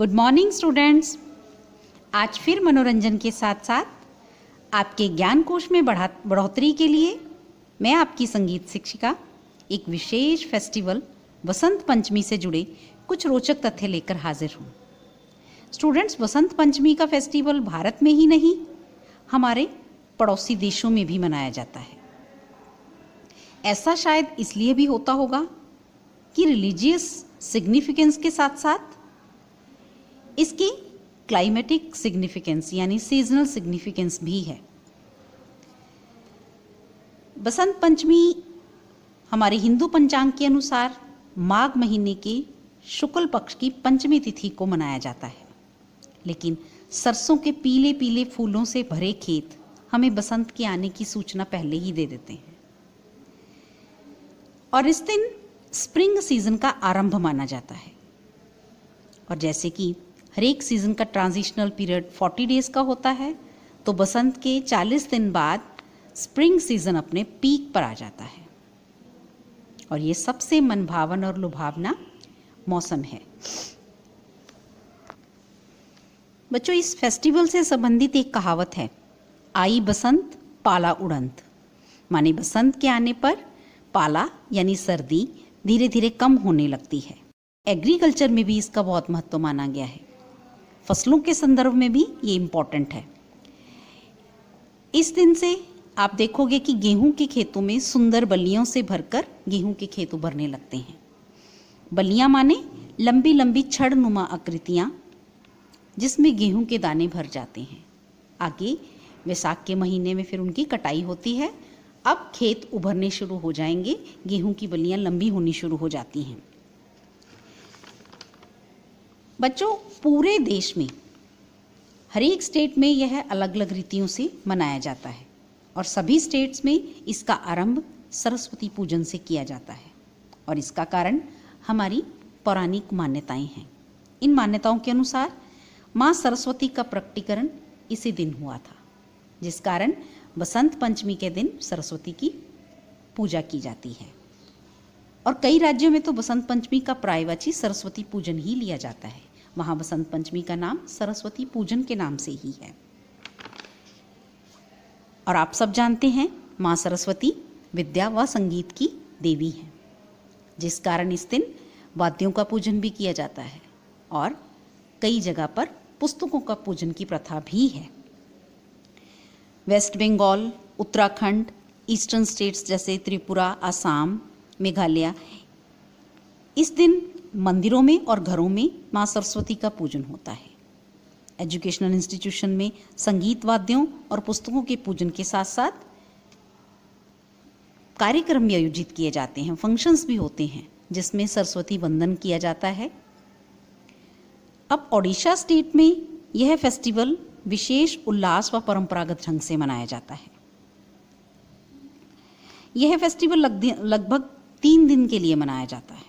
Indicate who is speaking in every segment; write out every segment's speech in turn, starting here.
Speaker 1: Good morning students. आज फिर मनोरंजन के साथ साथ आपके ज्ञान कोश में बढ़ोतरी के लिए मैं आपकी संगीत शिक्षिका एक विशेष फेस्टिवल बसंत पंचमी से जुड़े कुछ रोचक तथ्य लेकर हाजिर हूँ। स्टूडेंट्स, बसंत पंचमी का फेस्टिवल भारत में ही नहीं हमारे पड़ोसी देशों में भी मनाया जाता है। ऐसा शायद इसलिए भी होता होगा कि रिलीजियस सिग्निफिकेंस के साथ साथ इसकी क्लाइमेटिक सिग्निफिकेंस यानी सीजनल सिग्निफिकेंस भी है। बसंत पंचमी हमारे हिंदू पंचांग के अनुसार माघ महीने के शुक्ल पक्ष की पंचमी तिथि को मनाया जाता है, लेकिन सरसों के पीले पीले फूलों से भरे खेत हमें बसंत के आने की सूचना पहले ही दे देते हैं और इस दिन स्प्रिंग सीजन का आरंभ माना जाता है। और जैसे कि हर एक सीजन का ट्रांजिशनल पीरियड 40 डेज का होता है, तो बसंत के 40 दिन बाद स्प्रिंग सीजन अपने पीक पर आ जाता है और ये सबसे मनभावन और लुभावना मौसम है। बच्चों, इस फेस्टिवल से संबंधित एक कहावत है, आई बसंत पाला उड़ंत। माने बसंत के आने पर पाला यानी सर्दी धीरे धीरे कम होने लगती है। एग्रीकल्चर में भी इसका बहुत महत्व माना गया है। फसलों के संदर्भ में भी ये इम्पॉर्टेंट है। इस दिन से आप देखोगे कि गेहूं के खेतों में सुंदर बल्लियों से भरकर गेहूं के खेत उभरने लगते हैं। बल्लियां माने लंबी लंबी छड़ नुमा आकृतियां जिसमें गेहूं के दाने भर जाते हैं। आगे वैसाख के महीने में फिर उनकी कटाई होती है। अब खेत उभरने शुरू हो जाएंगे, गेहूं की बल्लियां लंबी होनी शुरू हो जाती हैं। बच्चों, पूरे देश में हर एक स्टेट में यह अलग अलग रीतियों से मनाया जाता है और सभी स्टेट्स में इसका आरंभ सरस्वती पूजन से किया जाता है और इसका कारण हमारी पौराणिक मान्यताएं हैं। इन मान्यताओं के अनुसार माँ सरस्वती का प्रकटीकरण इसी दिन हुआ था, जिस कारण बसंत पंचमी के दिन सरस्वती की पूजा की जाती है। और कई राज्यों में तो बसंत पंचमी का पर्यायवाची सरस्वती पूजन ही लिया जाता है। वहाँ बसंत पंचमी का नाम सरस्वती पूजन के नाम से ही है। और आप सब जानते हैं, माँ सरस्वती विद्या व संगीत की देवी हैं, जिस कारण इस दिन वाद्यों का पूजन भी किया जाता है और कई जगह पर पुस्तकों का पूजन की प्रथा भी है। West Bengal, Uttarakhand, eastern states जैसे त्रिपुरा, असम, मेघालय, इस दिन मंदिरों में और घरों में माँ सरस्वती का पूजन होता है। एजुकेशनल इंस्टीट्यूशन में संगीत वाद्यों और पुस्तकों के पूजन के साथ साथ कार्यक्रम भी आयोजित किए जाते हैं, फंक्शंस भी होते हैं जिसमें सरस्वती वंदन किया जाता है। अब ओडिशा स्टेट में यह फेस्टिवल विशेष उल्लास व परंपरागत ढंग से मनाया जाता है। यह फेस्टिवल लगभग 3 दिन के लिए मनाया जाता है।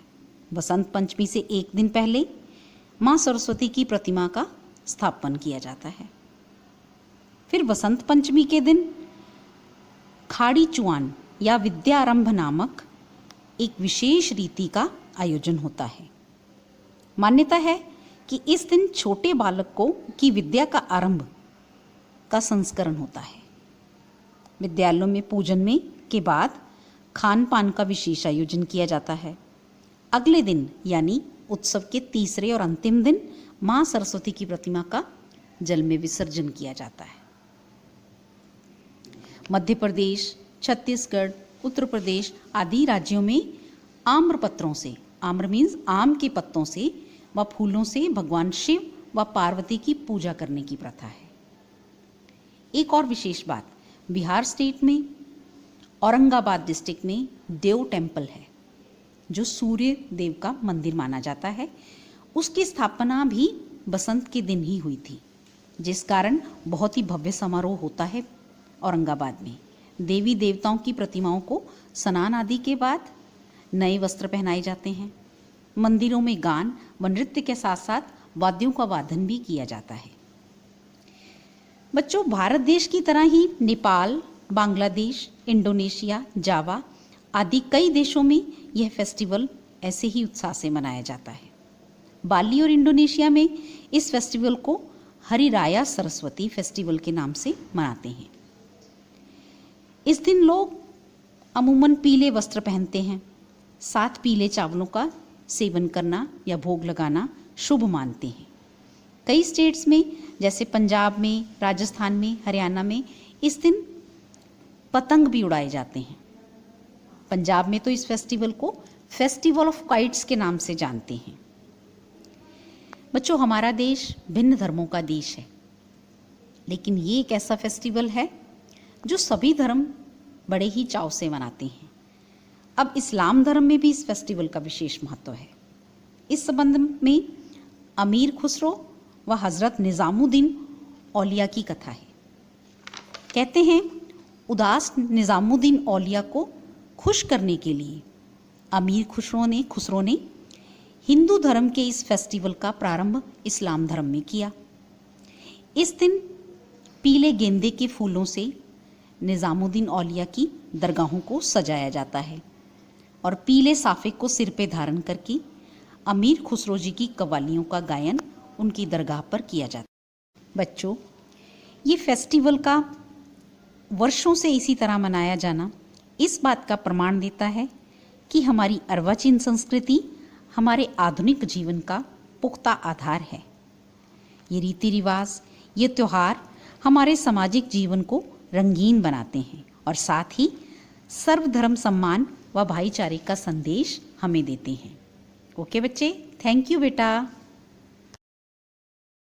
Speaker 1: बसंत पंचमी से एक दिन पहले माँ सरस्वती की प्रतिमा का स्थापन किया जाता है। फिर बसंत पंचमी के दिन खाड़ी चुआन या विद्यारंभ नामक एक विशेष रीति का आयोजन होता है। मान्यता है कि इस दिन छोटे बालक को की विद्या का आरंभ का संस्करण होता है। विद्यालयों में पूजन में के बाद खान पान का विशेष आयोजन किया जाता है। अगले दिन यानी उत्सव के तीसरे और अंतिम दिन माँ सरस्वती की प्रतिमा का जल में विसर्जन किया जाता है। मध्य प्रदेश, छत्तीसगढ़, उत्तर प्रदेश आदि राज्यों में आम्र पत्रों से, आम्र मीन्स आम के पत्तों से व फूलों से भगवान शिव व पार्वती की पूजा करने की प्रथा है। एक और विशेष बात, बिहार स्टेट में औरंगाबाद डिस्ट्रिक्ट में देव टेम्पल है, जो सूर्य देव का मंदिर माना जाता है। उसकी स्थापना भी बसंत के दिन ही हुई थी, जिस कारण बहुत ही भव्य समारोह होता है औरंगाबाद में। देवी देवताओं की प्रतिमाओं को स्नान आदि के बाद नए वस्त्र पहनाए जाते हैं। मंदिरों में गान व नृत्य के साथ साथ वाद्यों का वादन भी किया जाता है। बच्चों, भारत देश की तरह ही नेपाल, बांग्लादेश, इंडोनेशिया, जावा आदि कई देशों में यह फेस्टिवल ऐसे ही उत्साह से मनाया जाता है। बाली और इंडोनेशिया में इस फेस्टिवल को हरि राया सरस्वती फेस्टिवल के नाम से मनाते हैं। इस दिन लोग अमूमन पीले वस्त्र पहनते हैं। 7 पीले चावलों का सेवन करना या भोग लगाना शुभ मानते हैं। कई स्टेट्स में जैसे पंजाब में, राजस्थान में, हरियाणा में इस दिन पतंग भी उड़ाए जाते हैं। पंजाब में तो इस फेस्टिवल को फेस्टिवल ऑफ काइट्स के नाम से जानते हैं। बच्चों, हमारा देश भिन्न धर्मों का देश है, लेकिन ये एक ऐसा फेस्टिवल है जो सभी धर्म बड़े ही चाव से मनाते हैं। अब इस्लाम धर्म में भी इस फेस्टिवल का विशेष महत्व है। इस संबंध में अमीर खुसरो व हज़रत निज़ामुद्दीन औलिया की कथा है। कहते हैं, उदास निज़ामुद्दीन औलिया को खुश करने के लिए अमीर खुसरो ने हिंदू धर्म के इस फेस्टिवल का प्रारंभ इस्लाम धर्म में किया। इस दिन पीले गेंदे के फूलों से निज़ामुद्दीन औलिया की दरगाहों को सजाया जाता है और पीले साफे को सिर पे धारण करके अमीर खुसरो जी की कव्वालियों का गायन उनकी दरगाह पर किया जाता है। बच्चों, ये फेस्टिवल का वर्षों से इसी तरह मनाया जाना इस बात का प्रमाण देता है कि हमारी अर्वाचीन संस्कृति हमारे आधुनिक जीवन का पुख्ता आधार है। ये रीति रिवाज, ये त्यौहार हमारे सामाजिक जीवन को रंगीन बनाते हैं और साथ ही सर्वधर्म सम्मान व भाईचारे का संदेश हमें देते हैं। ओके बच्चे, थैंक यू बेटा।